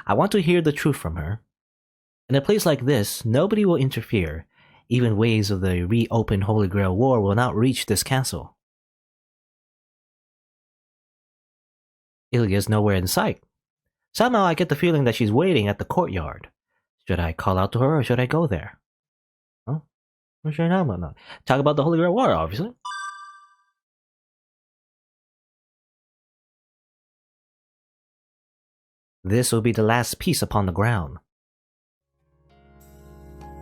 I want to hear the truth from her. In a place like this, nobody will interfere. Even waves of the reopened Holy Grail War will not reach this castle. Ilya's nowhere in sight. Somehow I get the feeling that she's waiting at the courtyard. Should I call out to her or should I go there? Huh? Sure, no. Talk about the Holy Grail War, obviously. This will be the last piece upon the ground.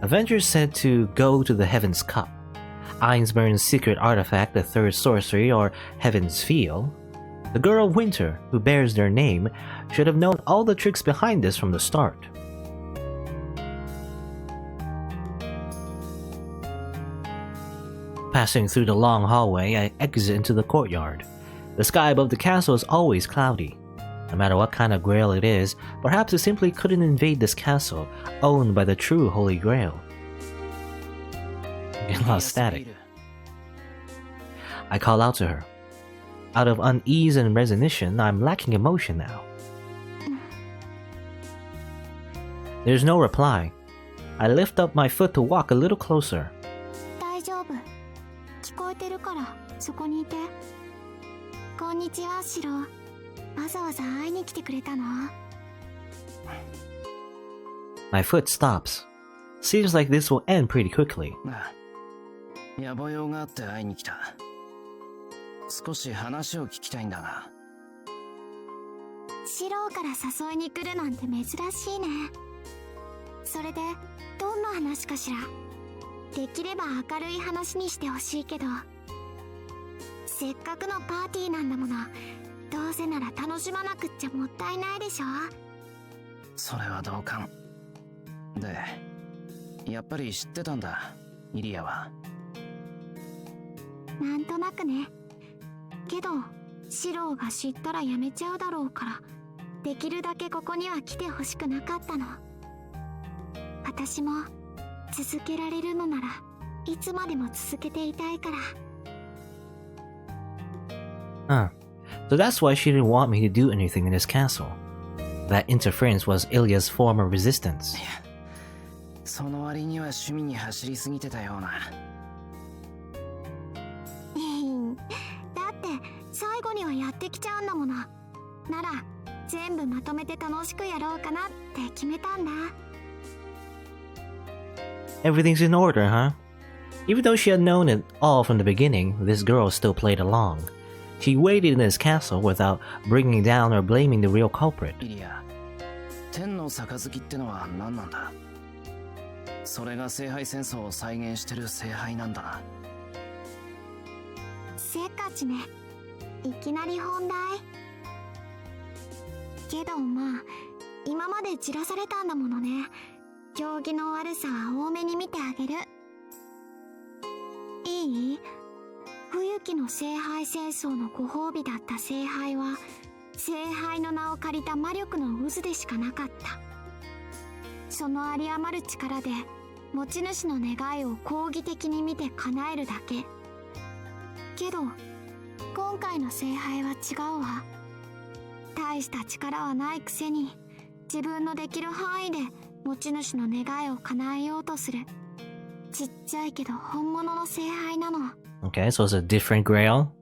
Avengers said to go to the Heaven's Cup. Einsburn's secret artifact, the third sorcery, or Heaven's Field. The girl Winter, who bears their name, should have known all the tricks behind this from the start. Passing through the long hallway, I exit into the courtyard. The sky above the castle is always cloudy. No matter what kind of grail it is, perhaps it simply couldn't invade this castle, owned by the true Holy Grail. Get lost static. I call out to her. Out of unease and resignation, I'm lacking emotion now. There's no reply. I lift up my foot to walk a little closer. My foot stops. Seems like this will end pretty quickly. So that's why she didn't want me to do anything in this castle. That interference was Ilya's form of resistance. Everything's in order, huh? Even though she had known it all from the beginning, this girl still played along. She waited in his castle without bringing down or blaming the real culprit. Okay, so it's a different grail?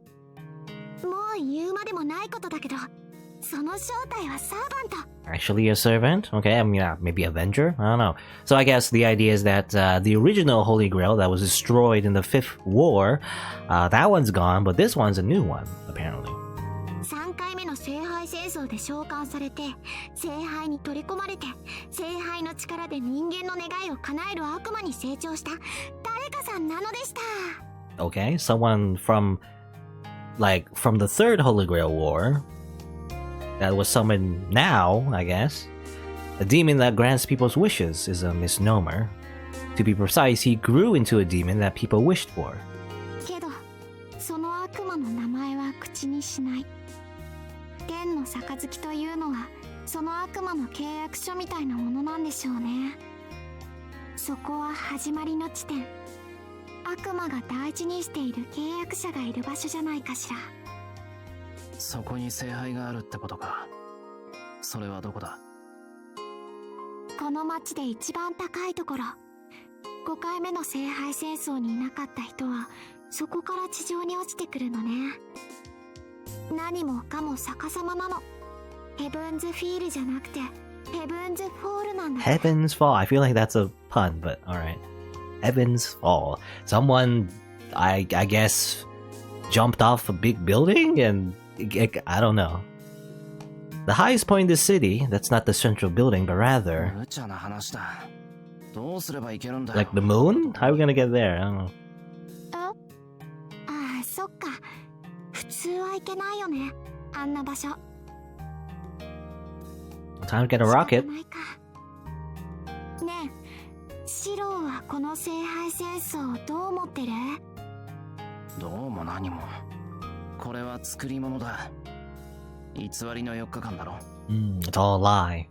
Actually a servant? Okay, I mean, maybe Avenger? I don't know. So I guess the idea is that the original Holy Grail that was destroyed in the 5th War, that one's gone, but this one's a new one, apparently. Okay, someone from the 3rd Holy Grail War that was summoned now, I guess. A demon that grants people's wishes is a misnomer. To be precise, he grew into a demon that people wished for. この町で一番高いところ。5回目の聖杯戦争にいなかった人はそこから地上に落ちてくるのね。何もかも逆さまなの。ヘブンズフィールじゃなくてヘブンズフォールなんだ。 Heaven's Fall. I feel like that's a pun, but alright. Heaven's Fall. Someone, I guess, jumped off a big building and I don't know. The highest point in the city, that's not the central building, but rather like the moon? How are we gonna get there? I don't know. ああ、そっか。普通は行けないよね、あんな場所。 Time to get a rocket. ねえ、シローはこの聖杯戦争をどう思ってる？どうも何も。これは作り物だ。偽りの4日間だろ。It's all a lie.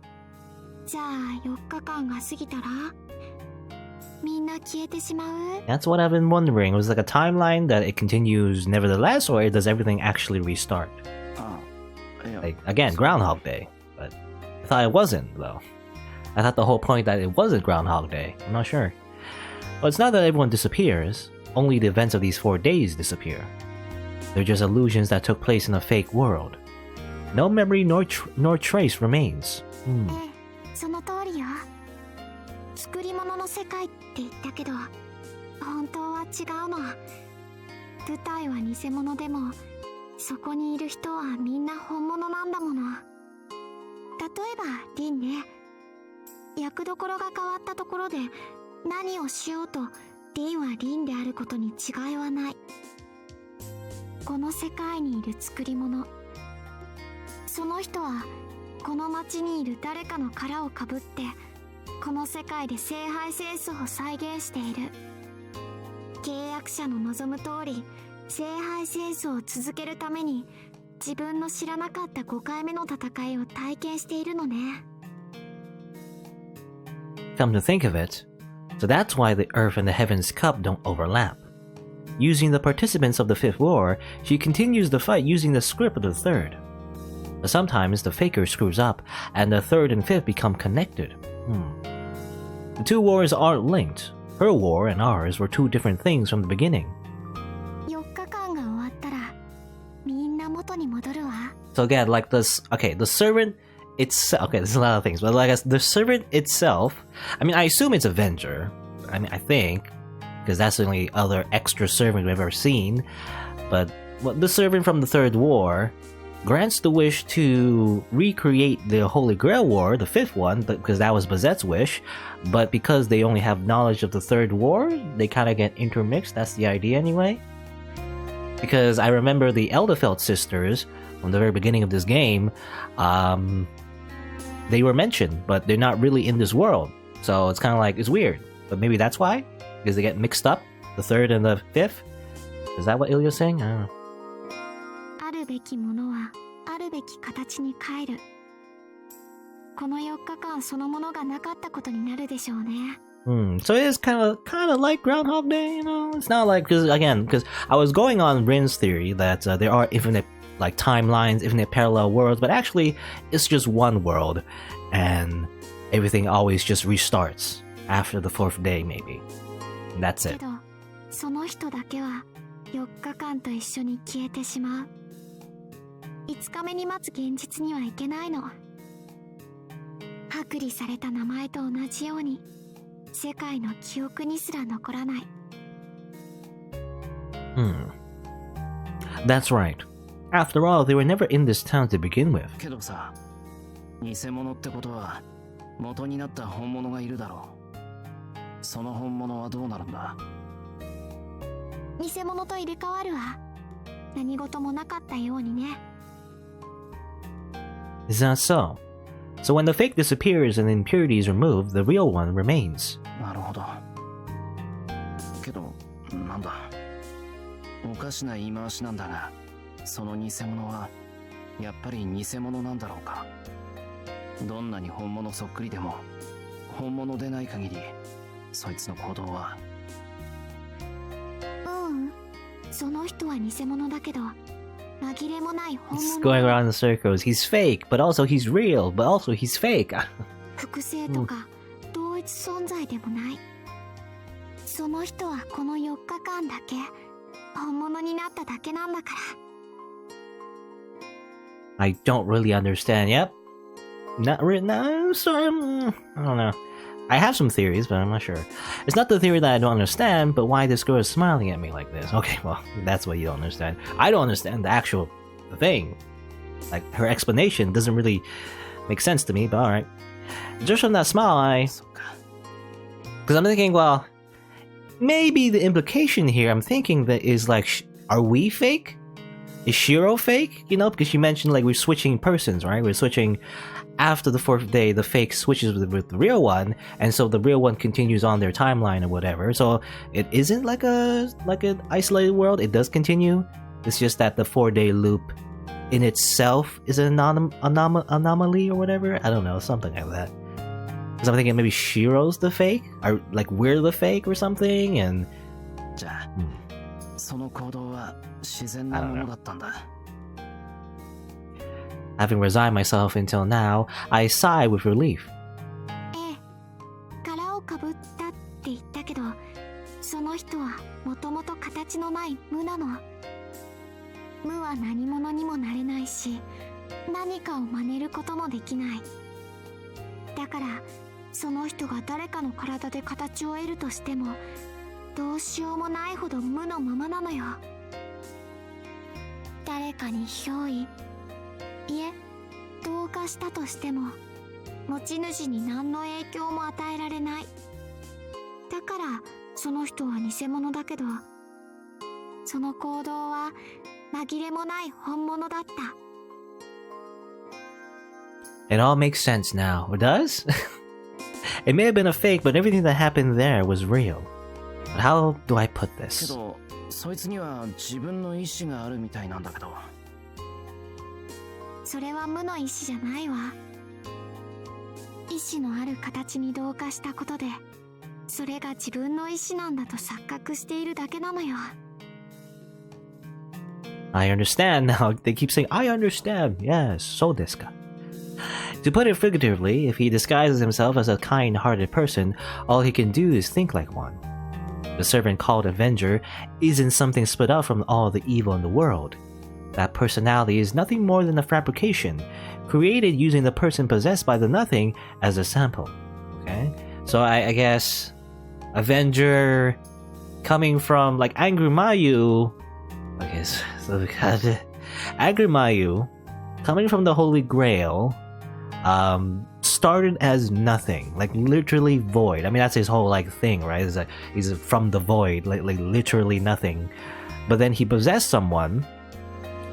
じゃあ4日間が過ぎたらみんな消えてしまう？ That's what I've been wondering. Was it like a timeline that it continues nevertheless, or does everything actually restart? Like, again, Groundhog Day. But I thought it wasn't, though. I thought the whole point that it wasn't Groundhog Day. I'm not sure. Well, it's not that everyone disappears. Only the events of these 4 days disappear. They're just illusions that took place in a fake world. No memory nor trace remains. その通りよ。作り物の世界って言ったけど、本当は違うの。舞台は偽物でも、そこにいる人はみんな本物なんだもの。例えばリンね。役どころが変わったところで何をしようとリンはリンであることに違いはない。この世界にいる作り物、その人はこの町にいる誰かの殻をかぶってこの世界で聖杯戦争を再現している。契約者の望む通り聖杯戦争を続けるために自分の知らなかった5回目の戦いを体験しているのね。Come to think of it, so that's why the Earth and the Heavens Cup don't overlap. Using the participants of the Fifth War, she continues the fight using the script of the Third. But sometimes the faker screws up, and the Third and Fifth become connected. The two wars aren't linked. Her war and ours were two different things from the beginning. 4日間が終わったらみんな元に戻るわ。 So again, like this, okay, the servant itself, okay, there's a lot of things, but like the servant itself, I mean, I assume it's Avenger. I mean, I think, because that's the only other extra servant we've ever seen. But the servant from the Third War grants the wish to recreate the Holy Grail War, the fifth one, because that was Bazett's wish. But because they only have knowledge of the Third War, they kind of get intermixed. That's the idea anyway. Because I remember the Elderfeld sisters from the very beginning of this game, they were mentioned, but they're not really in this world. So it's kind of like, it's weird. But maybe that's why? Because they get mixed up, the third and the fifth? Is that what Ilya's saying? I don't know. あるべきものはあるべき形に変える。この4日間そのものがなかったことになるでしょうね。So it is kind of like Groundhog Day, you know? It's not like, because I was going on Rin's theory that there are infinite like timelines, infinite parallel worlds, but actually it's just one world, and everything always just restarts after the fourth day, maybe. And that's it. けど、その人だけは4日間と一緒に消えてしまう。5日目に待つ現実にはいけないの。剥離された名前と同じように、世界の記憶にすら残らない。That's right. After all, they were never in this town to begin with. けどさ、偽物ってことは元になった本物がいるだろう。その本物はどうなるんだ？偽物と入れ替わるわ。何事もなかったようにね。Is that so? So when the fake disappears and the impurity is removed, the real one remains. なるほど。けど、なんだ。おかしな言い回しなんだが、その偽物はやっぱり偽物なんだろうか。どんなに本物そっくりでも、本物でない限り、そいつの行動は。その人は偽物だけど、紛れもない本物。 He's going around in circles. He's fake, but also he's real, but also he's fake. 複製とか存在でもない。その人はこの4日間だけ本物になっただけなんだから。I don't really understand. Yep. Not really. No, sorry. I don't know. I have some theories, but I'm not sure. It's not the theory that I don't understand, but why this girl is smiling at me like this. Okay, well, that's what you don't understand. I don't understand the actual thing. Like, her explanation doesn't really make sense to me, but alright. Just from that smile, because I'm thinking, well, maybe the implication here, I'm thinking that is like, are we fake? Is Shirou fake? You know, because she mentioned like we're switching persons, right? We're switching after the 4th day, the fake switches with the real one, and so the real one continues on their timeline or whatever. So it isn't like an isolated world. It does continue. It's just that the 4-day loop in itself is an anomaly or whatever. I don't know, something like that. Because I'm thinking maybe Shirou's the fake, or like we're the fake or something, and. I don't know. Having resigned myself until now, I sigh with relief. ええ、殻をかぶったって言ったけど、その人はもともと形のない無なの。無は何者にもなれないし、何かを真似ることもできない。だから、その人が誰かの体で形を得るとしても、どうしようもないほど無のままなのよ。誰かに憑依、いえ、同化したとしても、持ち主に何の影響も与えられない。だから、その人は偽物だけど、その行動は紛れもない本物だった。It all makes sense now. It does? It may have been a fake, but everything that happened there was real. But how do I put this? けど、そいつには自分の意志があるみたいなんだけど。それは無の意志じゃないわ。意志のある形に同化したことで、それが自分の意志なんだと錯覚しているだけなのよ。I understand now. They keep saying, I understand. Yes, so desu ka. To put it figuratively, if he disguises himself as a kind-hearted person, all he can do is think like one. The servant called Avenger isn't something split out from all the evil in the world. That personality is nothing more than a fabrication, created using the person possessed by the nothing as a sample. Okay? So I guess Avenger coming from like Angry Mayu. Okay, so Angry Mayu coming from the Holy Grail started as nothing, like literally void. I mean, that's his whole like thing, right? It's like he's from the void, like literally nothing. But then he possessed someone,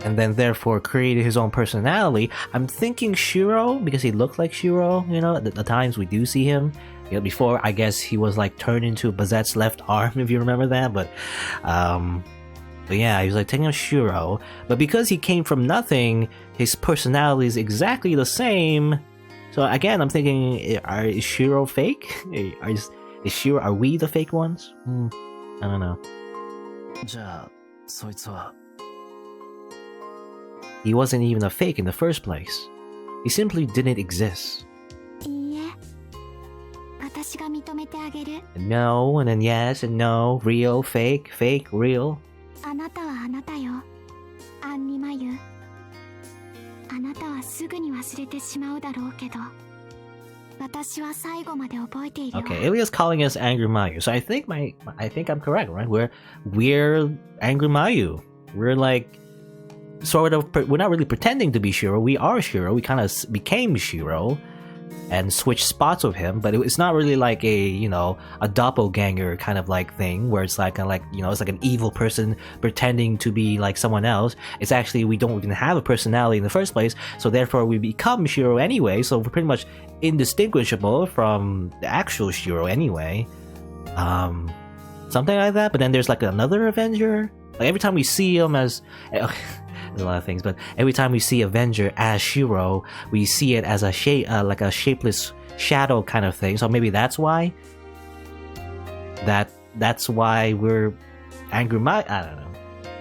and then therefore created his own personality. I'm thinking Shirou, because he looked like Shirou, you know, at the times we do see him. You know, before, I guess he was like turned into Bazett's left arm, if you remember that, but yeah, he was like taking a Shirou. But because he came from nothing, his personality is exactly the same. So again, I'm thinking, is Shirou fake? Are we the fake ones? I don't know. じゃあ、そいつは He wasn't even a fake in the first place. He simply didn't exist. いいえ、私が認めてあげる。 No, and then yes, and no, real, fake, fake, real. あなたはあなたよ、アンニマユ。あなたはすぐに忘れてしまうだろうけど、私は最後まで覚えているわ。 Okay, Ilya's calling us Angry Mayu. So I think I'm correct, right? We're Angry Mayu. We're like sort of we're not really pretending to be Shirou. We are Shirou. We kind of became Shirou and switched spots with him, but it's not really like a doppelganger kind of like thing where it's like it's like an evil person pretending to be like someone else. It's actually we don't even have a personality in the first place, so therefore we become Shirou anyway, so we're pretty much indistinguishable from the actual Shirou anyway. Something like that. But then there's like another Avenger. Like every time we see him as there's a lot of things, but every time we see Avenger as Shirou, we see it as a like a shapeless shadow kind of thing. So maybe that's why. That's why we're Angry Mayu. I don't know.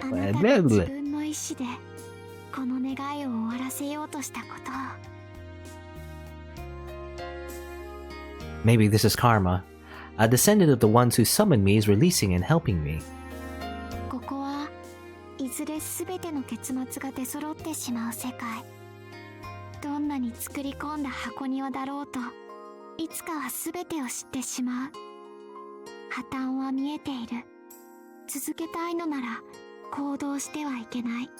あなたが自分の意志でこの願いを終わらせようとしたこと。Maybe this is karma. A descendant of the ones who summoned me is releasing and helping me. ここはいずれ全ての結末が出揃ってしまう世界。どんなに作り込んだ箱庭だろうと、いつかは全てを知ってしまう。破綻は見えている。続けたいのなら行動してはいけない。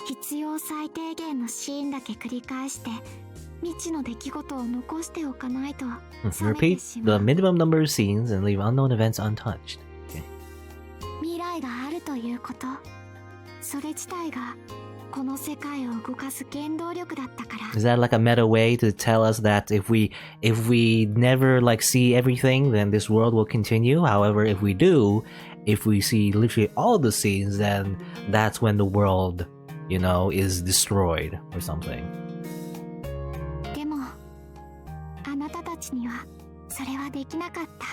必要最低限のシーンだけ繰り返して未知の出来事を残しておかないと冷めて Repeat しま the う。 minimum number of scenes and leave unknown events untouched. Okay. 未来があるということ、それ自体がこの世界を動かす原動力だったから。 Is that like a meta way to tell us that if we never like see everything, then this world will continue? However, if we do, if we see literally all the scenes, then that's when the world, you know, is destroyed or something. でもあなたたちにはそれはできなかった。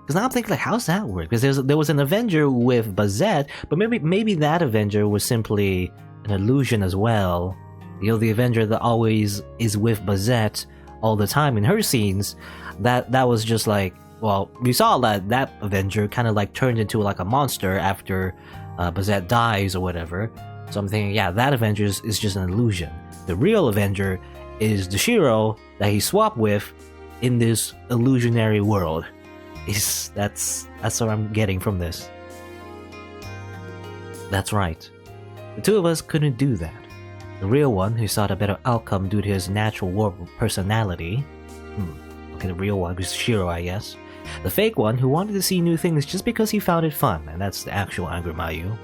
Because now I'm thinking, like, how's that work? Because there was an Avenger with Bazett, but maybe that Avenger was simply an illusion as well. You know, the Avenger that always is with Bazett all the time in her scenes, that was just like, well, we saw that Avenger kind of like turned into like a monster after Bazett dies or whatever. So I'm thinking, yeah, that Avenger is just an illusion. The real Avenger is the Shirou that he swapped with in this illusionary world. That's what I'm getting from this. That's right. The two of us couldn't do that. The real one, who sought a better outcome due to his natural warped personality. Okay, the real one, who's Shirou, I guess. The fake one, who wanted to see new things just because he found it fun, and that's the actual Angrimayu.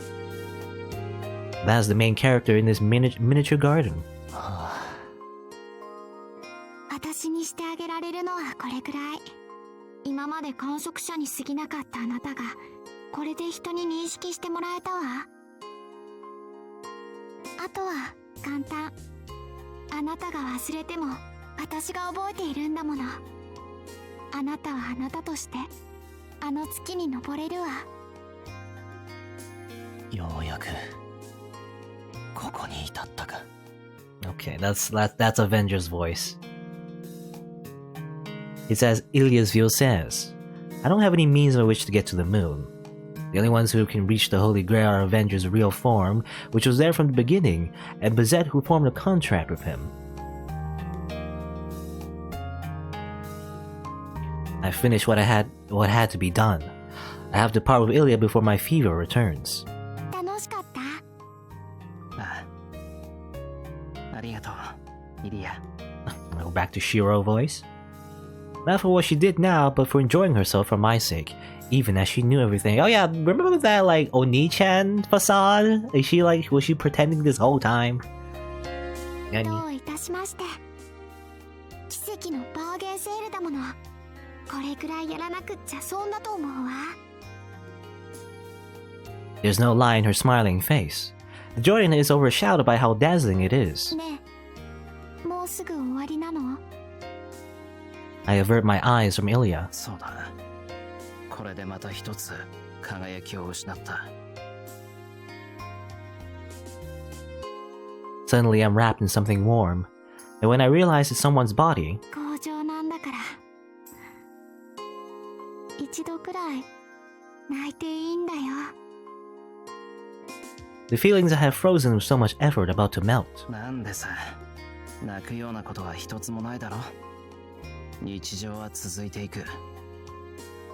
That's the main character in this miniature garden. 私にしてあげられるのはこれくらい。今まで観測者に過ぎなかったあなたがこれで人に認識してもらえたわ。あとは簡単。あなたが忘れても私が覚えているんだもの。あなたはあなたとしてあの月に登れるわ。ようやくここに至ったか。 Okay, that's Avenger's voice. It's as Ilya's view says, I don't have any means by which to get to the moon. The only ones who can reach the Holy Grail are Avenger's real form, which was there from the beginning, and Bazett, who formed a contract with him. I finished what had to be done. I have to part with Ilya before my fever returns. 楽しかった？ああ、ありがとう、イリア。 Go back to Shirou voice. Not for what she did now, but for enjoying herself for my sake, even as she knew everything. Oh yeah, remember that like Oni-chan facade? Was she pretending this whole time? どういたしまして。奇跡のバーゲンセールだもの。これくらいやらなくっちゃ損だと思うわ。There's no lie in her smiling face. The joy in it is overshadowed by how dazzling it is. ねえ、もうすぐ終わりなの？ I avert my eyes from Ilya. そうだ。これでまた一つ輝きを失った。 Suddenly I'm wrapped in something warm, and when I realize it's someone's body, 工場なんだから。一度くらい泣いていいんだよ。 the feelings I have frozen with so much effort about to melt. なんでさ、泣くようなことは一つもないだろ。日常は続いていく。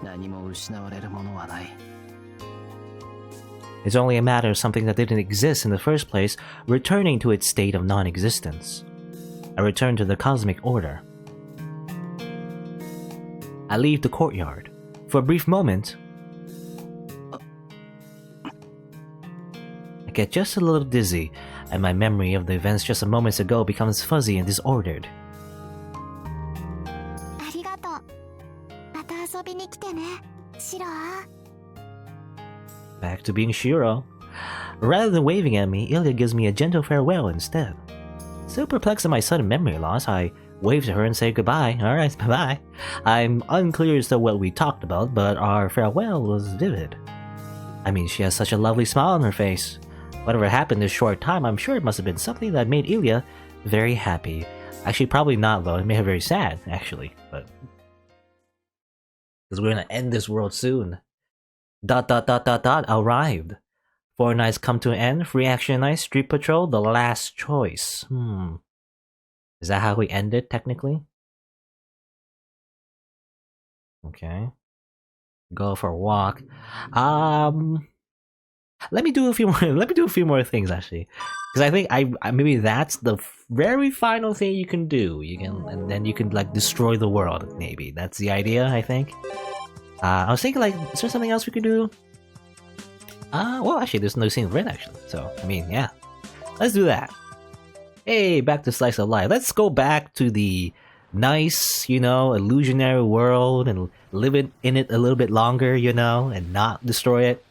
何も失われるものはない。 It's only a matter of something that didn't exist in the first place returning to its state of non-existence. I return to the cosmic order. I leave the courtyard. For a brief moment, I get just a little dizzy, and my memory of the events just a moment ago becomes fuzzy and disordered. ありがとう。また遊びに来てね、シロー。 Back to being Shirou. Rather than waving at me, Ilya gives me a gentle farewell instead. Still perplexed at my sudden memory loss, I wave to her and say goodbye. Alright, bye-bye. I'm unclear as to what we talked about, but our farewell was vivid. I mean, she has such a lovely smile on her face. Whatever happened this short time, I'm sure it must have been something that made Ilya very happy. Actually, probably not though. It made her very sad, actually. But Because we're gonna end this world soon. ... Arrived. 4 nights come to an end. Free action night. Street patrol. The last choice. Is that how we end it technically? Okay. Go for a walk. Let me do a few more. Let me do a few more things actually, because I think I maybe that's the very final thing you can do. You can, and then you can like destroy the world. Maybe that's the idea. I think. I was thinking like, is there something else we could do? Well, actually, there's no scene of Rin actually. So I mean, yeah, let's do that. Hey, back to Slice of Life. Let's go back to the nice, illusionary world and live in it a little bit longer, and not destroy it.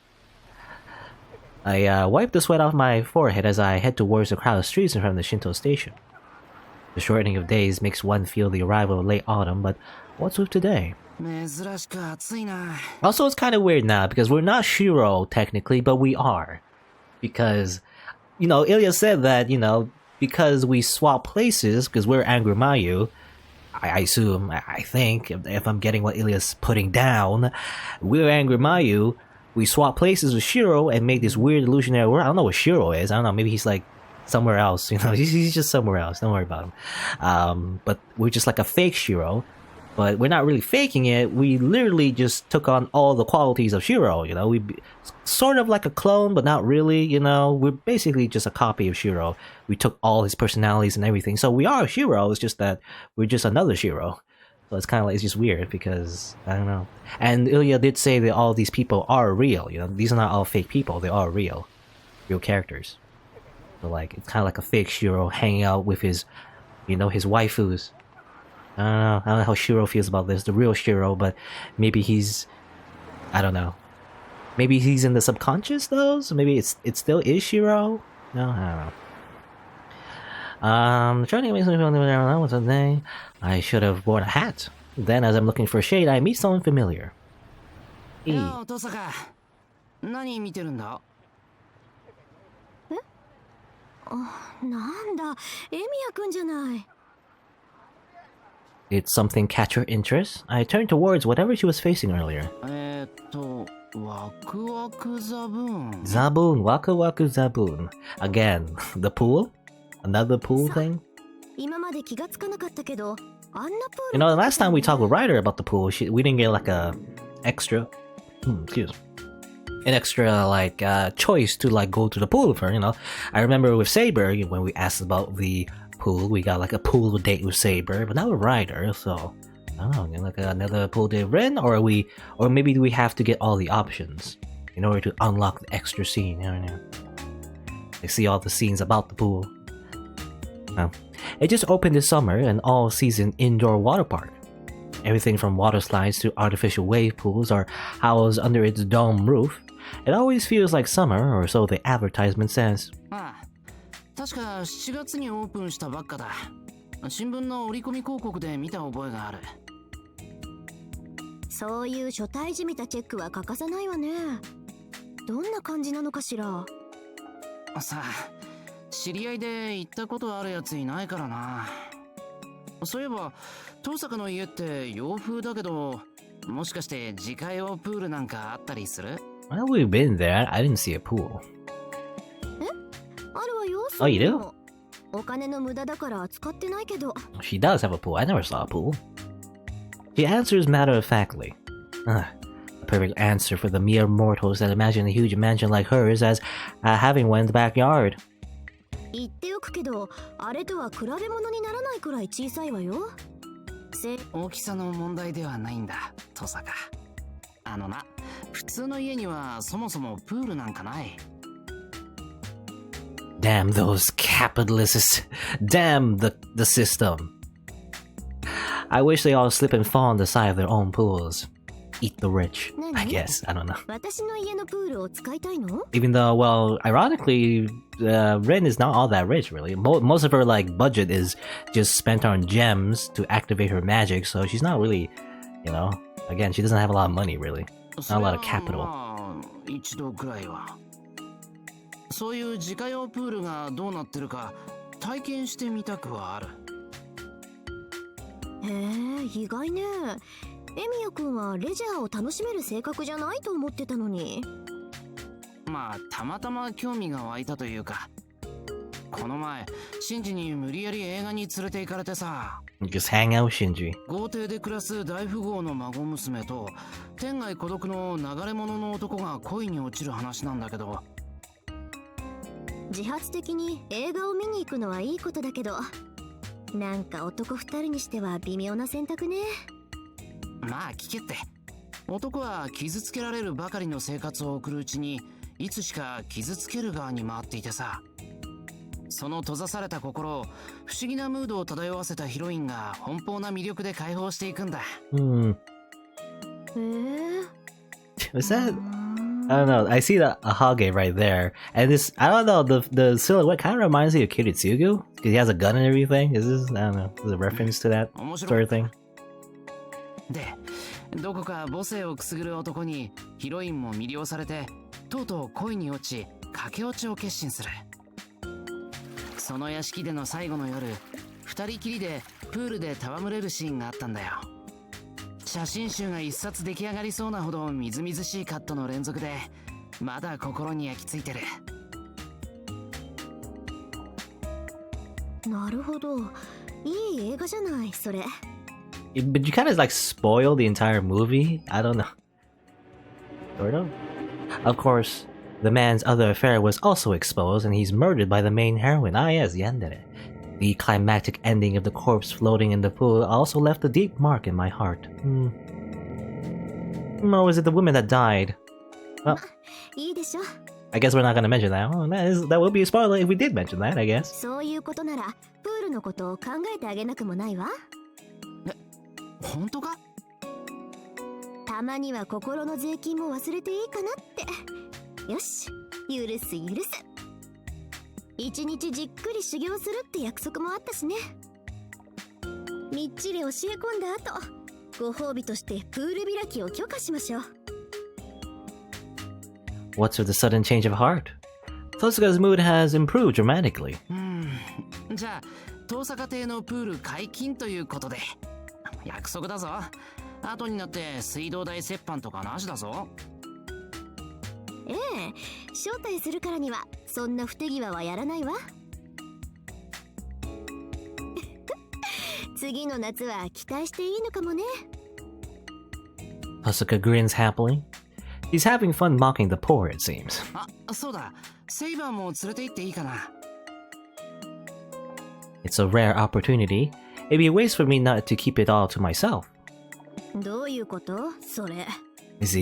I wipe the sweat off my forehead as I head towards the crowded streets in front of the Shinto station. The shortening of days makes one feel the arrival of late autumn, but what's with today? Also, it's kind of weird now because we're not Shirou technically, but we are. Because, Ilya said that, because we swap places, because we're Angry Mayu, I assume, I think, if I'm getting what Ilya's putting down, we're Angry Mayu. We swap places with Shirou and make this weird illusionary world. I don't know what Shirou is. I don't know. Maybe he's like somewhere else. He's just somewhere else. Don't worry about him. But we're just like a fake Shirou. But we're not really faking it. We literally just took on all the qualities of Shirou. We sort of like a clone, but not really. We're basically just a copy of Shirou. We took all his personalities and everything. So we are Shirou. It's just that we're just another Shirou. So it's kind of like, it's just weird because, I don't know. And Ilya did say that all these people are real, These are not all fake people, they are real characters. So like, it's kind of like a fake Shirou hanging out with his, his waifus. I don't know how Shirou feels about this, the real Shirou, but maybe he's, I don't know. Maybe he's in the subconscious though, so maybe it still is Shirou? No, I don't know. Trying to make something what's the name? I should have worn a hat. Then, as I'm looking for shade, I meet someone familiar. Hey. Hello, Tohsaka. 何見てるんだ? なんだ、エミヤくんじゃない。 Did something catch her interest? I turned towards whatever she was facing earlier. ワクワクザブーン. Zaboon, Waku Waku Zaboon. Again, the pool? Another pool thing? 今まで気がつかなかったけど、あんなプール。The last time we talked with Ryder about the pool, we didn't get like a extra, excuse me, an extra like choice to like go to the pool with her. I remember with Saber when we asked about the pool, we got like a pool date with Saber, but not with Ryder. So I don't know, like another pool date with Rin, or maybe we have to get all the options in order to unlock the extra scene. Like see all the scenes about the pool. It just opened this summer, an all-season indoor water park. Everything from water slides to artificial wave pools are housed under its dome roof. It always feels like summer, or so the advertisement says. 確か7月にオープンしたばっかだ。新聞の折り込み広告で見た覚えがある。そういう初対じみたチェックは欠かさないわね。どんな感じなのかしら。さあ、知り合いで行ったことあるやついないからな。そういえば、遠坂の家って洋風だけど、もしかして自家用プールなんかあったりする? Well, we've been there. I didn't see a pool. あるわよ。Oh, you do? お金の無駄だから使ってないけど。She does have a pool. I never saw a pool. She answers matter-of-factly. A perfect answer for the mere mortals that imagine a huge mansion like hers as having one in the backyard. 言っておくけど、あれとは比べ物にならないくらい小さいわよ。大きさの問題ではないんだ、登坂。な、普通の家にはそもそもプールなんかない。Damn those capitalists. Damn the system. I wish they all slip and fall on the side of their own pools. Eat the rich, I guess. I don't know. 私の家のプールを使いたいの? Even though, well, ironically, Rin is not all that rich, really. Most of her, like, budget is just spent on gems to activate her magic, so she's not really, again, she doesn't have a lot of money, really. Not a lot of capital. 一度くらいは。そういう自家用プールがどうなってるか体験してみたくはある。へえ、意外ね。エミヤ君はレジャーを楽しめる性格じゃないと思ってたのに。まあたまたま興味が湧いたというか、この前シンジに無理やり映画に連れて行かれてさ。Just hang out with Shinji. 豪邸で暮らす大富豪の孫娘と天涯孤独の流れ者の男が恋に落ちる話なんだけど。自発的に映画を見に行くのはいいことだけど、なんか男二人にしては微妙な選択ね。まあ聞けって。男は傷つけられるばかりの生活を送るうちに、いつしか傷つける側に回っていてさ。その閉ざされた心を不思議なムードを漂わせたヒロインが奔放な魅力で解放していくんだ。Was that? I don't know. I see the Ahage right there, and this, I don't know, the silhouette kind of reminds me of Kiritsugu because he has a gun and everything. Is this, I don't know, is it a reference to that sort of thing? で、どこか母性をくすぐる男にヒロインも魅了されて、とうとう恋に落ち、駆け落ちを決心する。その屋敷での最後の夜、二人きりでプールで戯れるシーンがあったんだよ。写真集が一冊出来上がりそうなほどみずみずしいカットの連続で、まだ心に焼き付いてる。なるほど、いい映画じゃないそれ。But you kind of like spoil the entire movie. I don't know. Sort of. Of course, the man's other affair was also exposed, and he's murdered by the main heroine. Ah, yes, yandere. The climactic ending of the corpse floating in the pool also left a deep mark in my heart. Or was it the woman that died? Well, いいでしょ。 I guess we're not gonna mention that. Well, that would be a spoiler if we did mention that, I guess. そういうことならプールのことを考えてあげなくもないわ。本当か？たまには心の税金も忘れていいかなって。よし、許す許す。一日じっくり修行するって約束もあったしね。みっちり教え込んだ後、ご褒美としてプール開きを許可しましょう。What's with the sudden change of heart? Tohsaka's mood has improved dramatically. じゃあ、遠坂邸のプール解禁ということで。約束だぞ。後になって水道代折半とかなしだぞ。ええ、招待するからにはそんな不手際はやらないわ。次の夏は期待していいのかもね。Tohsaka grins happily. He's having fun mocking the poor, it seems. あ、そうだ。セイバーも連れて行っていいかな。It's a rare opportunity. It'd be a waste for me not to keep it all to myself. どういうことそれ。Is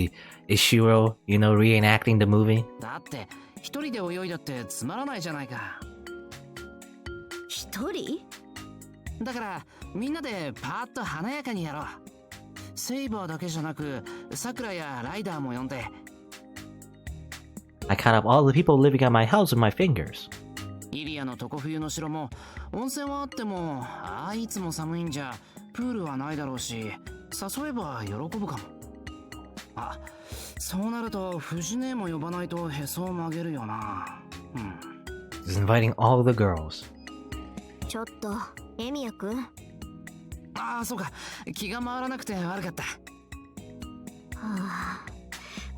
Shirou, reenacting the movie? だって一人で泳いだってつまらないじゃないか。一人？だからみんなでパーッと華やかにやろう。セイバーだけじゃなく、サクラやライダーも呼んで。I count up all the people living at my house with my fingers. イリアの常冬の城も温泉はあっても、いつも寒いんじゃプールはないだろうし、誘えば喜ぶかも。そうなると藤姉も呼ばないとへそを曲げるよな。He's inviting all the girls. ちょっとエミヤくん。そうか、気が回らなくて悪かった。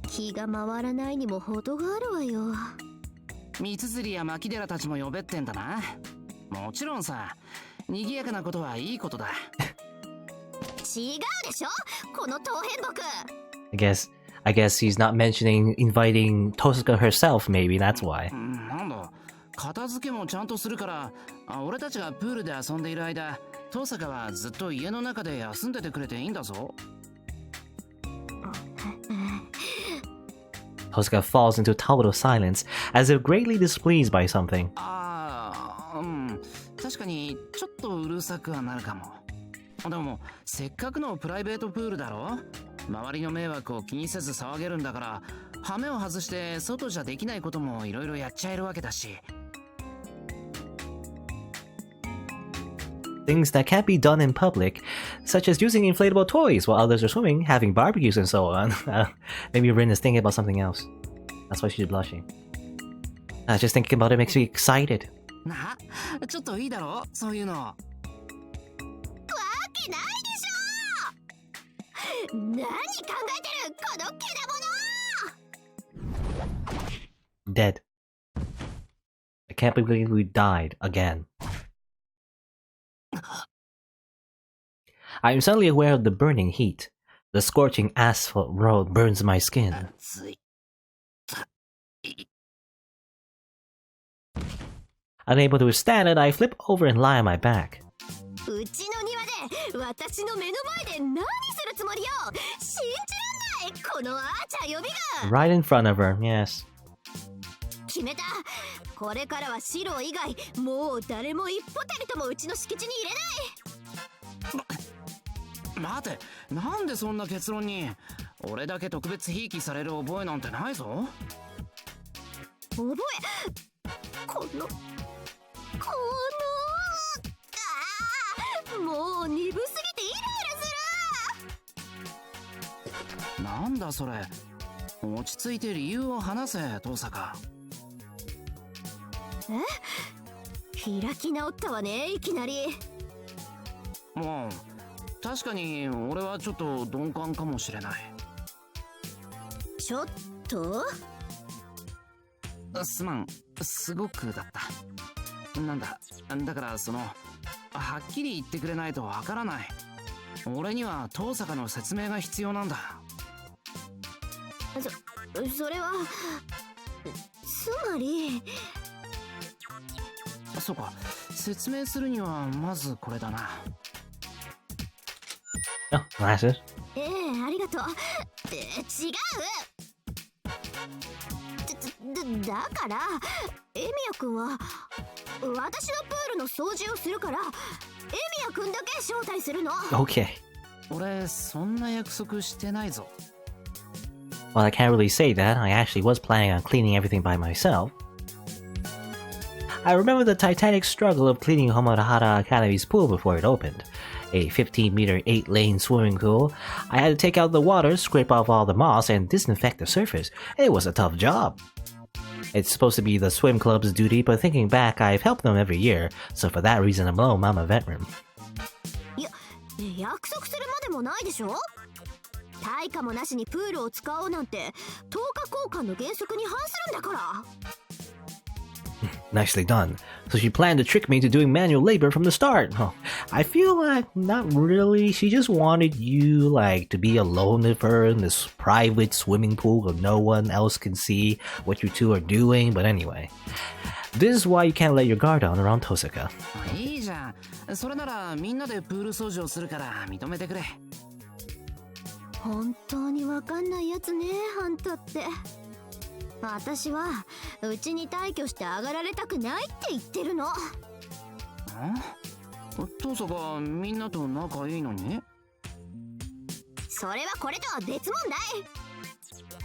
気が回らないにも程があるわよ。三綴や牧寺たちも呼べってんだな。もちろんさ、賑やかなことはいいことだ。違うでしょ、この当変木。I guess he's not mentioning inviting Tohsaka herself, maybe that's why. なんだ、片付けもちゃんとするから、俺たちがプールで遊んでいる間、トーサカはずっと家の中で休んでてくれていいんだぞ。Tohsaka falls into total silence, as if greatly displeased by something. 確かにちょっとうるさくはなるかも。でもせっかくのプライベートプールだろ。周りの迷惑を気にせず騒げるんだから、羽目を外して外じゃできないこともいろいろやっちゃえるわけだし。Things that can't be done in public, such as using inflatable toys while others are swimming, having barbecues, and so on. Maybe Rin is thinking about something else. That's why she's blushing. Just thinking about it makes me excited. ちょっといいだろ、そういうの。わけないでしょ。何考えてるこのけだもの。 Dead. I can't believe we died again. I am suddenly aware of the burning heat. The scorching asphalt road burns my skin. Unable to withstand it, I flip over and lie on my back. うちの庭で私の目の前で何するつもりよ。信じらんないこのアーチャー予備軍。 Right in front of her, yes. 決めた。これからはシロ以外もう誰も一歩たりともうちの敷地に入れない。待て、なんでそんな結論に。俺だけ特別ひいきされる覚えなんてないぞ。覚え、このもう鈍すぎてイライラする。なんだそれ。落ち着いて理由を話せ、登坂。開き直ったわね、いきなり。もう確かに俺はちょっと鈍感かもしれない。ちょっとすまん、すごくだった。なんだ、だからはっきり言ってくれないとわからない。俺には登坂の説明が必要なんだ。それはつまり。そうか、説明するにはまずこれだな。Oh, glasses. ありがとう。違う。だからエミヤくんは私のプールの掃除をするから、エミヤくんだけ招待するの。 Okay. 俺そんな約束してないぞ。 Well, I can't really say that. I actually was planning on cleaning everything by myself. I remember the titanic struggle of cleaning Homohara Academy's pool before it opened. A 15-meter, 8-lane swimming pool. I had to take out the water, scrape off all the moss, and disinfect the surface. It was a tough job. It's supposed to be the swim club's duty, but thinking back, I've helped them every year, so for that reason alone, I'm a veteran. 約束するまでもないでしょ。対価もなしにプールを使おうなんて10日交換の原則に反するんだから。Nicely done. So she planned to trick me into doing manual labor from the start. Oh, I feel like not really. She just wanted you to be alone with her in this private swimming pool where no one else can see what you two are doing. But anyway, this is why you can't let your guard down around Tohsaka. いいじゃん。それならみんなでプール掃除をするから認めてくれ。本当にわかんないやつね、ハンタって。私はうちに退去して上がられたくないって言ってるの。登坂みんなと仲いいのに。それはこれとは別問題。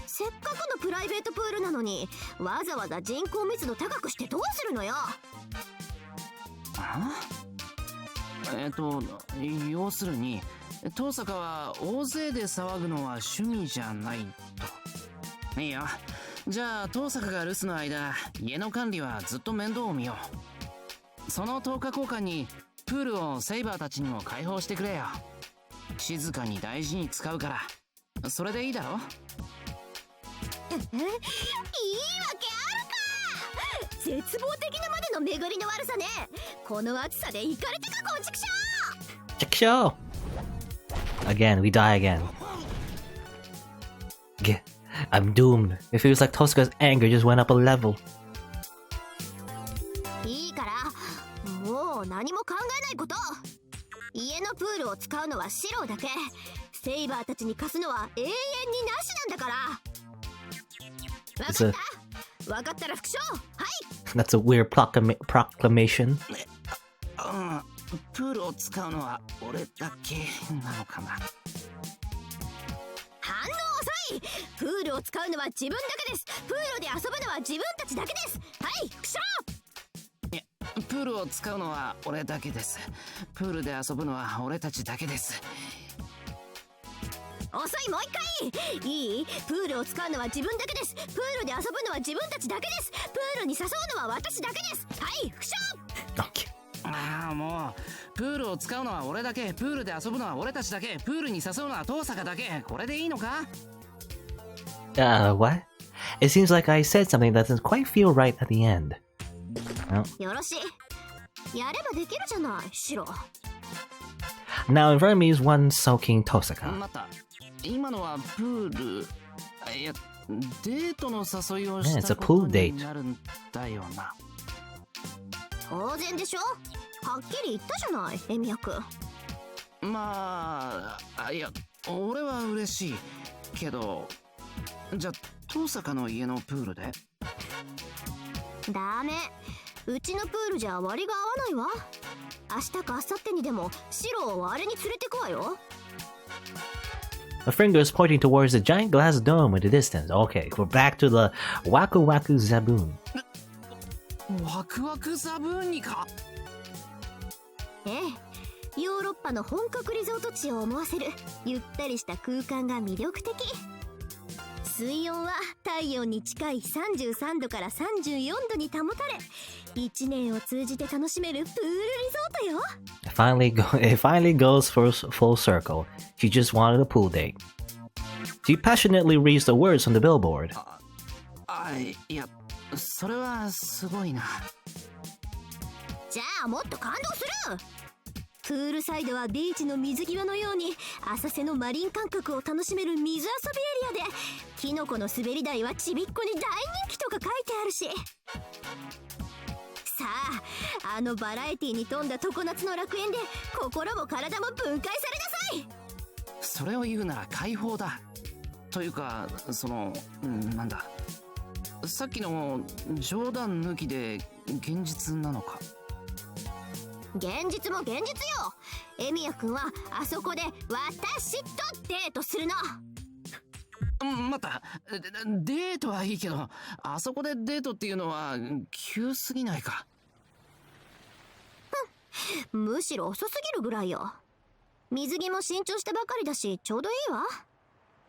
せっかくのプライベートプールなのにわざわざ人口密度高くしてどうするのよ。要するに登坂は大勢で騒ぐのは趣味じゃないと。いいよ。じゃあ登坂が留守の間、家の管理はずっと面倒を見よう。その10日交換にプールをセイバーたちにも開放してくれよ。静かに大事に使うから。それでいいだろ。いいわけあるか。絶望的なまでの巡りの悪さね。この暑さでイカれてかこんちくしょう。 Again, we die again. I'm doomed. It feels like Tohsaka's anger just went up a level. いいからもう何も考えないこと。家のプールを使うのはシローだけ。セイバーたちに貸すのは永遠になしなんだから。分かったら副将。はい。 That's a weird proclamation. プールを使うのは俺だけなのかな。反応遅い。プールを使うのは自分だけです。プールで遊ぶのは自分たちだけです。はい副将。いや、プールを使うのは俺だけです。プールで遊ぶのは俺たちだけです。遅い、もう一回。いい？プールを使うのは自分だけです。プールで遊ぶのは自分たちだけです。プールに誘うのは私だけです。はい副将。 Okay. ああ、もうプールを使うのは俺だけ、プールで遊ぶのは俺たちだけ、プールに誘うのは遠坂だけ。これでいいのか？ What? It seems like I said something that doesn't quite feel right at the end. Well, よろしい。やればできるじゃない、シロ。 now in front of me is one sulking Tohsaka. 待った。今のはプール、いや、デートの誘いを Yeah, し it's a た pool こと date. になるんだよな。当然でしょ。はっきり言ったじゃない、エミヤくん。まあ、いや、俺は嬉しいけど、じゃあ遠坂の家のプールで？ダメ。うちのプールじゃ割が合わないわ。明日か明後日にでもシロをあれに連れてくわよ。A finger is pointing towards the giant glass dome in the distance. Okay, we're back to the Waku Waku Zaboon. ワクワクザブーンにか？ええ、ヨーロッパの本格リゾート地を思わせるゆったりした空間が魅力的。水温は体温に近い33度から34度に保たれ、1年を通じて楽しめるプールリゾートよ。It finally goes full circle. She just wanted a pool date. She passionately reads the words on the billboard. いや、それはすごいな。じゃあもっと感動する。プールサイドはビーチの水際のように浅瀬のマリン感覚を楽しめる水遊びエリアで、キノコの滑り台はちびっこに大人気とか書いてあるし、さあ、あのバラエティに富んだ常夏の楽園で心も体も分解されなさい。それを言うなら解放だ。というか、なんだ、さっきの冗談抜きで現実なのか？現実も現実よ。エミヤくんはあそこで私とデートするの。待った。デートはいいけど、あそこでデートっていうのは急すぎないか？むしろ遅すぎるぐらいよ。水着も新調したばかりだしちょうどいいわ。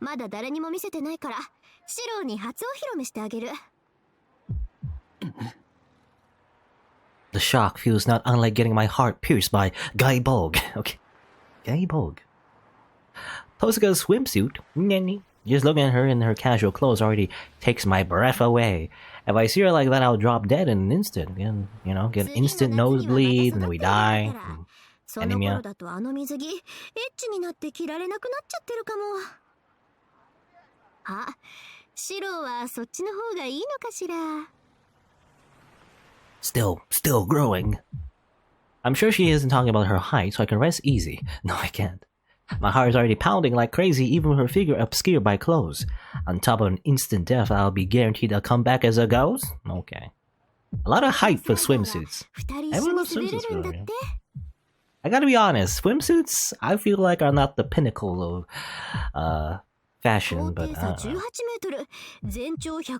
まだ誰にも見せてないからシローに初お披露目してあげる。The shock feels not unlike getting my heart pierced by Guy Bog. Okay. Guy Bog. Tohsaka's swimsuit, just looking at her in her casual clothes already takes my breath away. If I see her like that, I'll drop dead in an instant. Again, get instant nosebleed, and then we die. その頃だとあの水着エッチになって着られなくなっちゃってるかも。あ、シローはそっちの方がいいのかしら。Still growing. I'm sure she isn't talking about her height, so I can rest easy. No, I can't. My heart is already pounding like crazy, even with her figure obscured by clothes. On top of an instant death, I'll be guaranteed a comeback as a ghost? Okay. A lot of hype for swimsuits. Everyone loves swimsuits, really. I gotta be honest, swimsuits, I feel like are not the pinnacle of, fashion, but, 高低差18メートル、全長180メ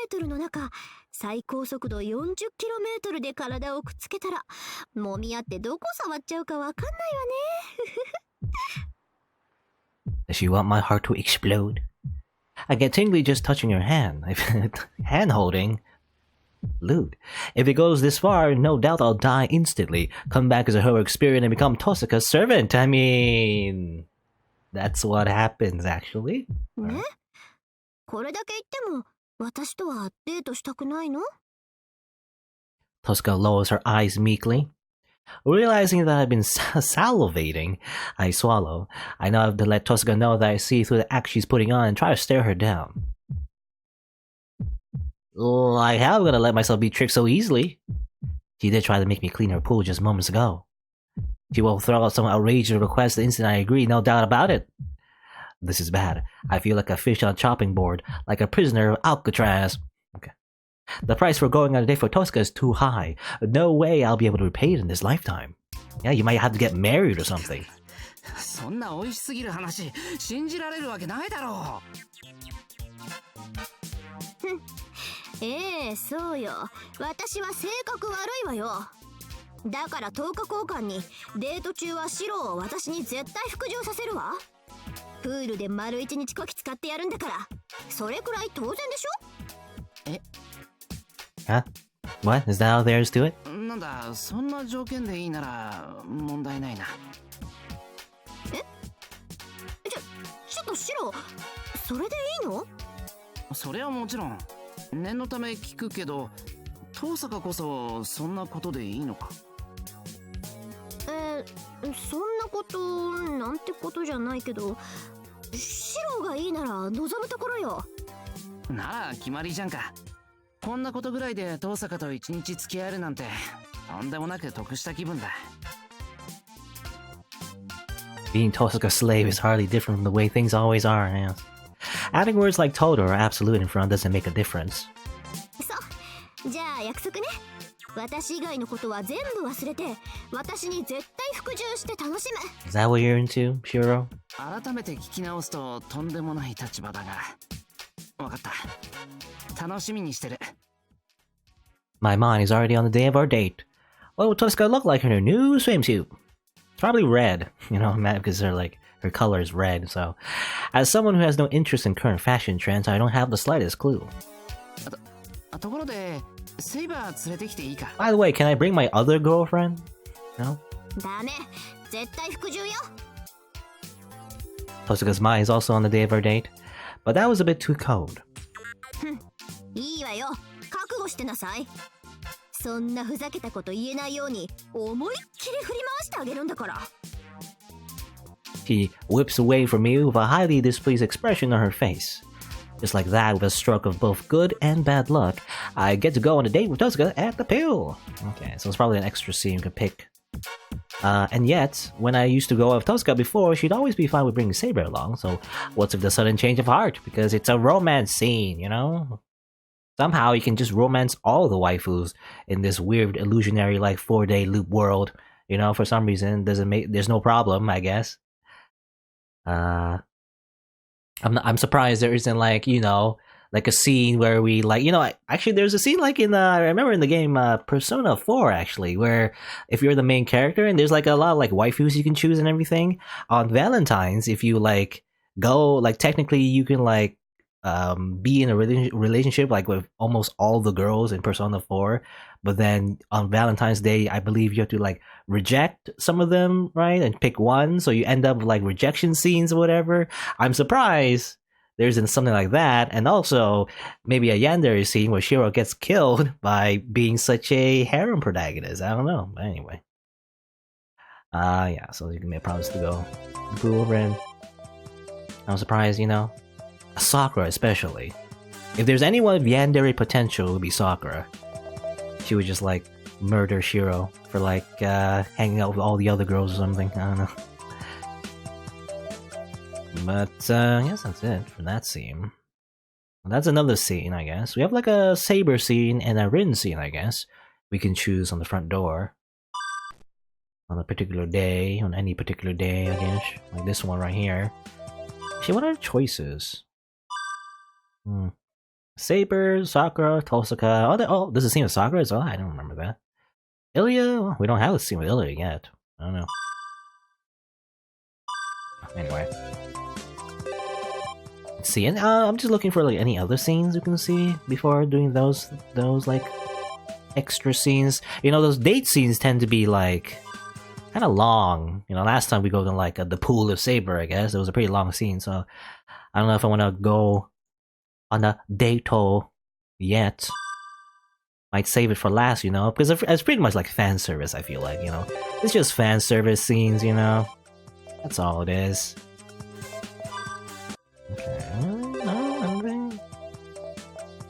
ートルの中、最高速度40キロメートルで体をくっつけたら、揉み合ってどこ触っちゃうかわかんないわね。Does she want my heart to explode? I get tingly just touching her hand. Hand holding? Lewd. If it goes this far, no doubt I'll die instantly, come back as a heroic spirit and become Tohsaka's servant. I mean, that's what happens, actually. ね？これだけ言っても、私とはデートしたくないの？ Tohsaka lowers her eyes meekly. Realizing that I've been salivating, I swallow. I now have to let Tohsaka know that I see through the act she's putting on and try to stare her down. Like how am I gonna let myself be tricked so easily? She did try to make me clean her pool just moments ago. She will throw out some outrageous request the instant I agree, no doubt about it. This is bad. I feel like a fish on a chopping board, like a prisoner of Alcatraz. Okay. The price for going on a date for Tohsaka is too high. No way I'll be able to repay it in this lifetime. Yeah, you might have to get married or something. そんな美味しすぎる話、信じられるわけないだろう。ええ、そうよ。私は性格悪いわよ。だから10日交換にデート中はシロを私に絶対服従させるわ。プールで丸1日こき使ってやるんだから、それくらい当然でしょ？え？ Huh? What? Is that how there is to it? なんだ、そんな条件でいいなら問題ないな。ちょっとシロ、それでいいの？それはもちろん。念のため聞くけど、遠坂こそそんなことでいいのか？そんなことなんてことじゃないけど、シロがいいなら望むところよ。なら決まりじゃんか。こんなことぐらいで遠坂と一日付き合えるなんて、とんでもなく得した気分だ。Being Tohsaka's slave is hardly different from the way things always are, yes. Adding words like total or absolute in front doesn't make a difference. そう、じゃあ約束ね。私以外のことは全部忘れて、私に絶対服従して楽しむ。Is that what you're into, Shiro? 改めて聞き直すととんでもない立場だが、わかった。楽しみにしてる。My mind is already on the day of our date. What will Tohsaka look like in her new swimsuit? Probably red, you know, because her color is red, so... As someone who has no interest in current fashion trends, I don't have the slightest clue. ところで、セイバー連れてきていいか? By the way, can I bring my other girlfriend? No? ダメ、絶対服従よ。Tohsaka's mind is also on the day of our date, but that was a bit too cold. いいわよ、覚悟してなさい。そんなふざけたこと言えないように思いっきり振り回してあげるんだから。She whips away from me with a highly displeased expression on her face. Just like that, with a stroke of both good and bad luck, I get to go on a date with Tohsaka at the pill. Okay, so it's probably an extra scene you could pick. And yet, when I used to go out with Tohsaka before, she'd always be fine with bringing Saber along, so what's with the sudden change of heart? Because it's a romance scene, you know? Somehow you can just romance all the waifus in this weird illusionary 4-day loop world, you know, for some reason. There's no problem, I guess. I'm surprised there isn't a scene where we actually there's a scene I remember in the game Persona 4 actually, where if you're the main character and there's a lot of waifus you can choose and everything on Valentine's, if you go technically you can be in a relationship with almost all the girls in Persona 4, but then on Valentine's Day I believe you have to reject some of them, right, and pick one, so you end up with rejection scenes or whatever. I'm surprised there isn't something like that, and also maybe a yandere scene where Shiro gets killed by being such a harem protagonist. I don't know, but anyway. Yeah, so you can make a promise to go over, and I'm surprised, Sakura especially. If there's anyone with yandere potential, it would be Sakura. She would just murder Shiro for hanging out with all the other girls or something. I don't know. But I guess that's it for that scene. That's another scene, I guess. We have a Saber scene and a Rin scene, I guess. We can choose on the front door. On a particular day, on any particular day, I guess. Like this one right here. Actually, what are the choices? Saber, Sakura, Tohsaka. Oh, there's a scene with Sakura as well? I don't remember that. Ilya? We don't have a scene with Ilya yet. I don't know. Anyway. Let's see. And I'm just looking for any other scenes you can see before doing those extra scenes. Those date scenes tend to be kind of long. Last time we go to the pool of Saber, I guess. It was a pretty long scene, so I don't know if I want to go on a dato yet. Might save it for last, because it's pretty much fan service, I feel It's just fan service scenes, That's all it is. Okay.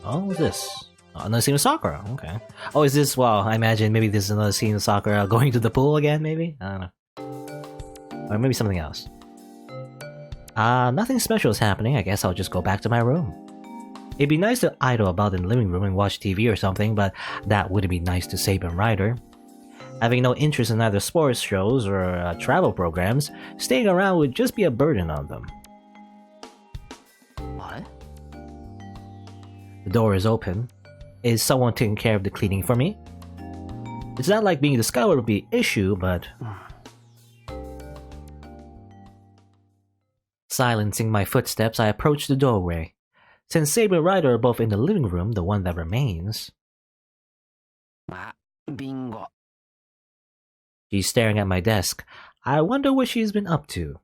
Oh, what's this? Oh, another scene with Sakura. Okay. Oh, is this? Well, I imagine maybe this is another scene with Sakura going to the pool again. Maybe, I don't know. Or maybe something else. Nothing special is happening. I guess I'll just go back to my room. It'd be nice to idle about in the living room and watch TV or something, but that wouldn't be nice to Saber and Ryder. Having no interest in either sports shows or travel programs, staying around would just be a burden on them. What? The door is open. Is someone taking care of the cleaning for me? It's not like being discovered would be an issue, but... Silencing my footsteps, I approach the doorway. Since Saber and Ryder are both in the living room, the one that remains... ビンゴ。 She's staring at my desk. I wonder what she's been up to.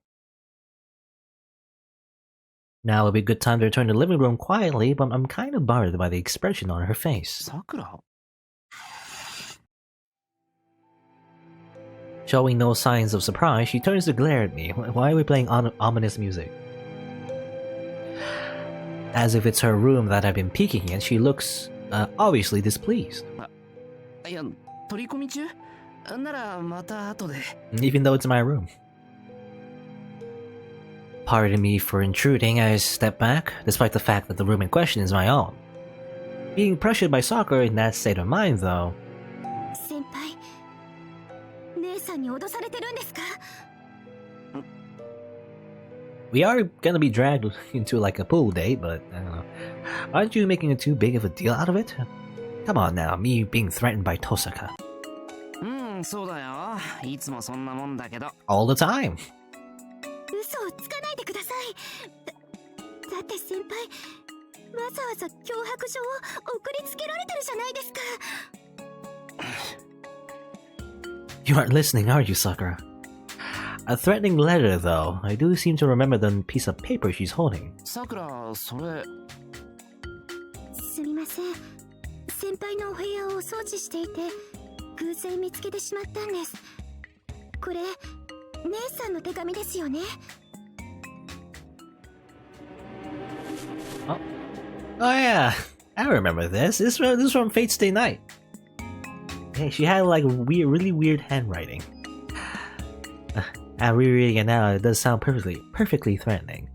Now would be a good time to return to the living room quietly, but I'm kind of bothered by the expression on her face. さくら Showing no signs of surprise, she turns to glare at me. Why are we playing ominous music? As if it's her room that I've been peeking in, she looks obviously displeased. いや、取り込み中ならまた後で。 Even though it's my room. Pardon me for intruding, I step back, despite the fact that the room in question is my own. Being pressured by Sakura in that state of mind, though. 先輩、姉さんに脅されてるんですか？ We are gonna be dragged into like a pool date, but I don't know. Aren't you making too big of a deal out of it? Come on now, me being threatened by Tohsaka. そうだよ。いつもそんなもんだけど。 All the time. 嘘をつかないでください。だって先輩、わざわざ脅迫状を送りつけられてるじゃないですか。 You aren't listening, are you, Sakura? A threatening letter, though. I do seem to remember the piece of paper she's holding. さくら、それ。すみません。先輩のお部屋をお掃除していて、偶然見つけてしまったんです。これ、姉さんの手紙ですよね。 Oh yeah, I remember this. This is from Fate Stay Night. Hey, she had like really weird handwriting. I'm rereading it now. It does sound perfectly threatening.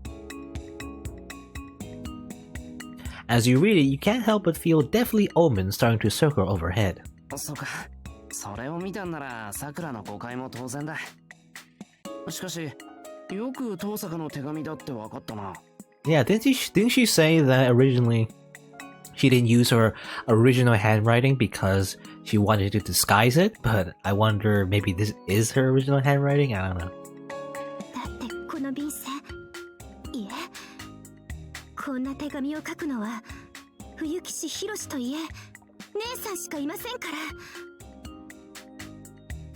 As you read it, you can't help but feel deathly omens starting to circle overhead. そうか。それを見たんなら、さくらの誤解も当然だ。しかし、よく遠坂の手紙だって分かったな。 Yeah, didn't she say that originally she didn't use her original handwriting because she wanted to disguise it? But I wonder maybe this is her original handwriting? I don't know. だってこの便箋、いえ、こんな手紙を書くのは冬岸博といえ、姉さんしかいませんから。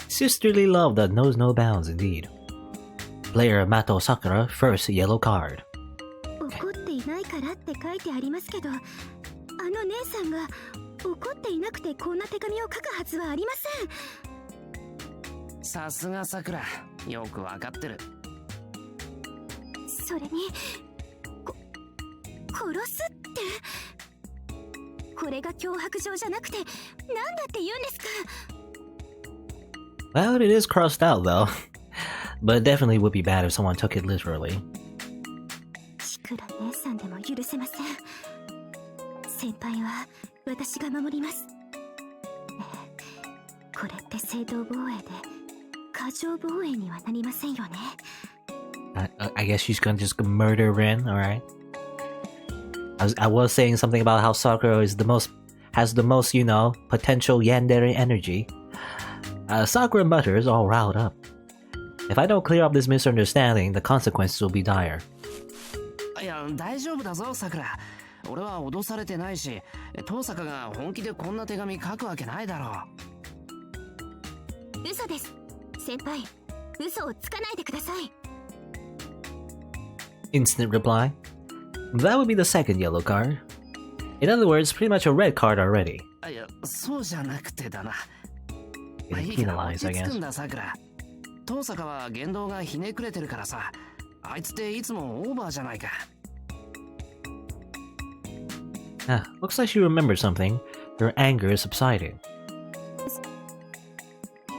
Sisterly love that knows no bounds indeed. Player Mato Sakura, first yellow card. 怒っていないからって書いてありますけど、あの姉さんが怒っていなくてこんな手紙を書くはずはありません。さすがさくら、よく分かってる。それに、殺すって、これが脅迫状じゃなくて、なんだって言うんですか。 Well, it is crossed out though. But it definitely would be bad if someone took it literally. いくら姉さんでも許せません。先輩は私が守ります。ねえ、これって正当防衛で過剰防衛にはなりませんよね。I guess she's gonna just murder Rin, alright? I was saying something about how Sakura has the most, you know, potential yandere energy. Sakura mutters, all riled up. If I don't clear up this misunderstanding, the consequences will be dire. いや、大丈夫だぞ、さくら。俺は脅されてないし、遠坂が本気でこんな手紙書くわけないだろう。嘘です。先輩、嘘をつかないでください。 Instant reply. That would be the second yellow card. In other words, pretty much a red card already. いや、そうじゃなくてだな。 Getting いいから penalized, 落ち I 着く guess. んだ、さくら。遠坂は言動がひねくれてるからさ。あいつっていつもオーバーじゃないか。 Looks like she remembered something. Her anger is subsiding.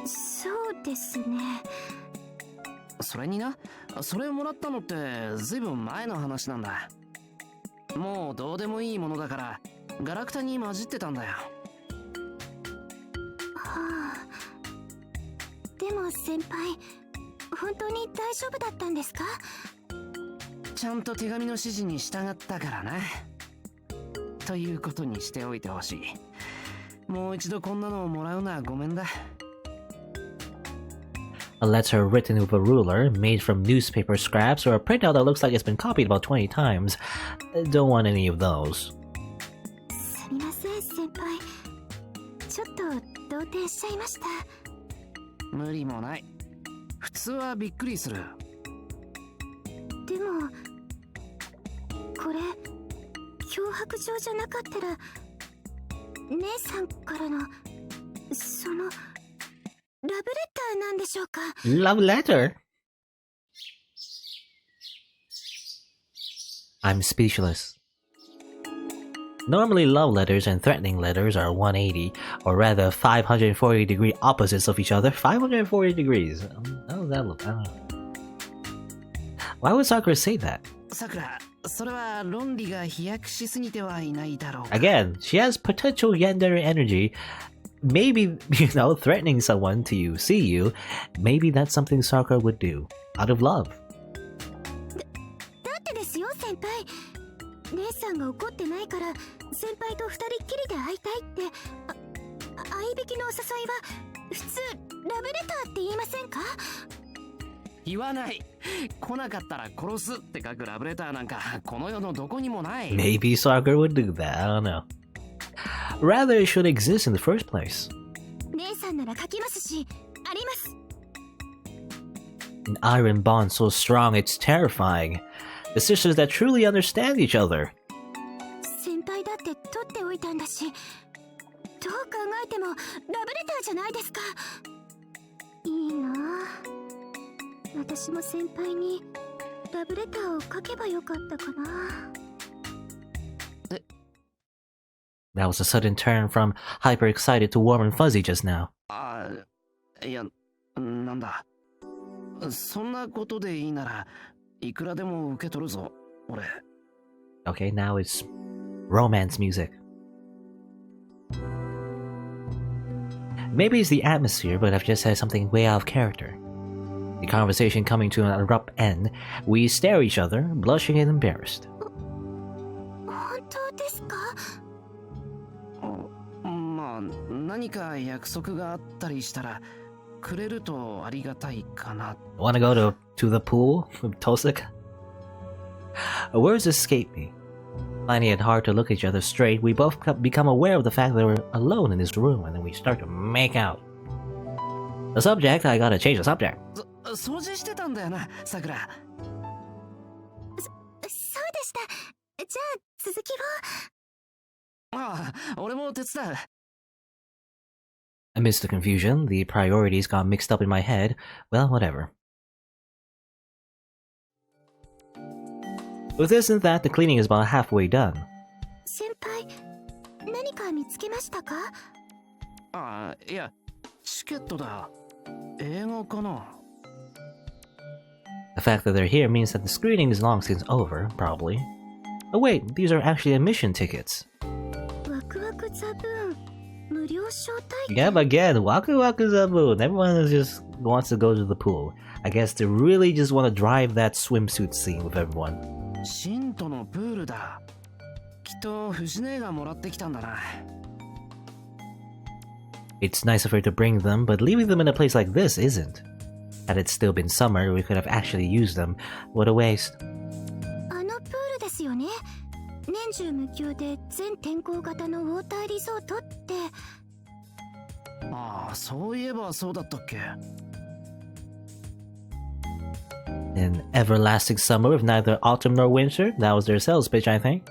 そうですね。それにな、それもらったのってずいぶん前の話なんだ。もうどうでもいいものだからガラクタに混じってたんだよ。はあ。でも先輩、本当に大丈夫だったんですか？ちゃんと手紙の指示に従ったからな。ということにしておいてほしい。もう一度こんなのをもらうのはごめんだ。A letter written with a ruler, made from newspaper scraps, or a printout that looks like it's been copied about 20 times. Don't want any of those. すみません先輩。ちょっとど動転しちゃいました。無理もない。普通はびっくりする。でもこれ脅迫状じゃなかったら姉さんからのそのラブレターなんでしょうか。 Love letter? I'm speechless. Normally, love letters and threatening letters are 180, or rather 540-degree opposites of each other. 540 degrees. How does that look? I don't know. Why would Sakura say that? さくら、それは論理が飛躍しすぎてはいないだろうか。 Again, she has potential yandere energy. Maybe, threatening someone to see you, maybe that's something Sakura would do, out of love. だってですよ先輩、姉さんが怒ってないから先輩と二人っきりで会いたいって。相引きのお誘いは普通ラブレターって言いませんか？言わない。来なかったら殺すって書くラブレターなんかこの世のどこにもない。 Maybe Sakura would do that, I don't know. Rather, it should exist in the first place. 姉さんなら書きますし、あります。 An iron bond so strong it's terrifying. The sisters that truly understand each other. 先輩だって取っておいたんだし、どう考えてもラブレターじゃないですか。いいなぁ。私も先輩にラブレターを書けばよかったかな。That was a sudden turn from hyper excited to warm and fuzzy just now. ああ、いや、なんだ。そんなことでいいならいくらでも受け取るぞ、俺。 Okay, now it's romance music. Maybe it's the atmosphere, but I've just said something way out of character. The conversation coming to an abrupt end, we stare at each other, blushing and embarrassed. 本当ですか？まあ、何か約束があったりしたらくれるとありがたいかな。 Wanna go to the pool with Tohsaka? Words escape me. Finding it hard to look at each other straight, we both become aware of the fact that we're alone in this room, and then we start to make out. The subject, I gotta change the subject. 掃除してたんだよな、さくら。そうでした。じゃあ続きを。ああ、俺も手伝う。 Amidst the confusion, the priorities got mixed up in my head. Well, whatever. With this and that, the cleaning is about halfway done. 先輩、何か見つけましたか？ああ、いや、チケットだ。映画かな。 The fact that they're here means that the screening is long since over, probably. Oh wait, these are actually admission tickets. ワクワクザブーン、無料招待。 Yeah, but again, Waku Waku Zaboon. Everyone just wants to go to the pool. I guess they really just want to drive that swimsuit scene with everyone. シントのプールだ。きっと藤姉がもらってきたんだな。 It's nice of her to bring them, but leaving them in a place like this isn't. Had it still been summer, we could have actually used them. What a waste. あのプールですよね。年中無休で全天候型のウォーターリゾートって。ああ、そういえばそうだったっけ。 An everlasting summer with neither autumn nor winter, that was their sales pitch, I think.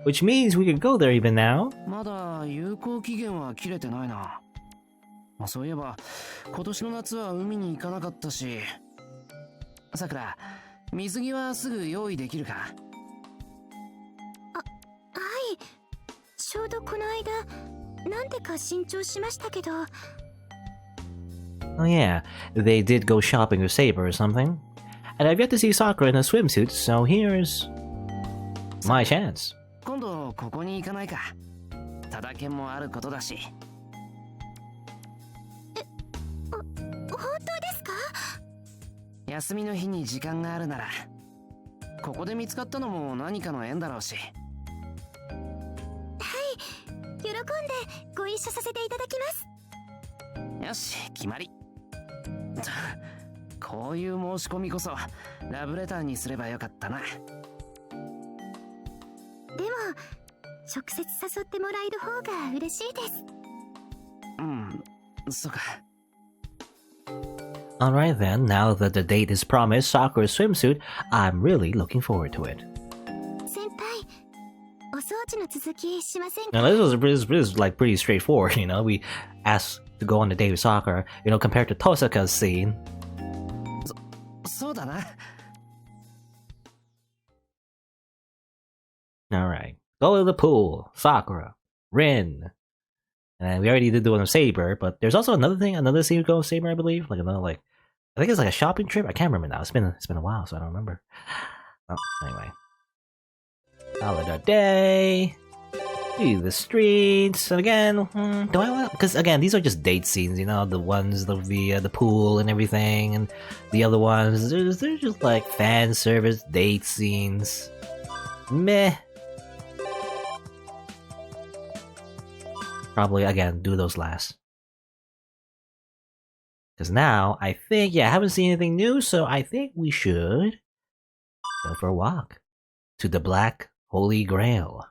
Which means we could go there even now. まだ有効期限は切れてないな。まあ、そういえば今年の夏は海に行かなかったし。さくら、水着はすぐ用意できるか？はい、ちょうどこの間なんでか新調しましたけど。 Oh yeah, they did go shopping with Saber or something. And I've yet to see Sakura in a swimsuit, so here's my chance. 今度ここに行かないか。ただ券もあることだし。本当ですか？休みの日に時間があるなら。ここで見つかったのも何かの縁だろうし。はい、喜んでご一緒させていただきます。よし、決まり。こういう申し込みこそラブレターにすればよかったな。でも直接誘ってもらえる方が嬉しいです。そうか。 Alright then, now that the date is promised, Sakura's swimsuit, I'm really looking forward to it. 先輩、お掃除の続きしませんか？ Now this was like pretty straightforward, you know. We asked to go on a date with Sakura, you know, compared to Tohsaka's scene. そうだな。 Alright, go to the pool, Sakura, Rin, and we already did the one with Saber, but there's also another scene we go with Saber, I believe, like another I think it's like a shopping trip. I can't remember now. It's been a while, so I don't remember. Oh, anyway, holiday day. Do the streets, and again, do I want? Because again, these are just date scenes, you know, the ones of the pool and everything, and the other ones, they're just like fan service date scenes. Meh. Probably again do those last. Because now I think, I haven't seen anything new, so I think we should go for a walk to the Black Holy Grail.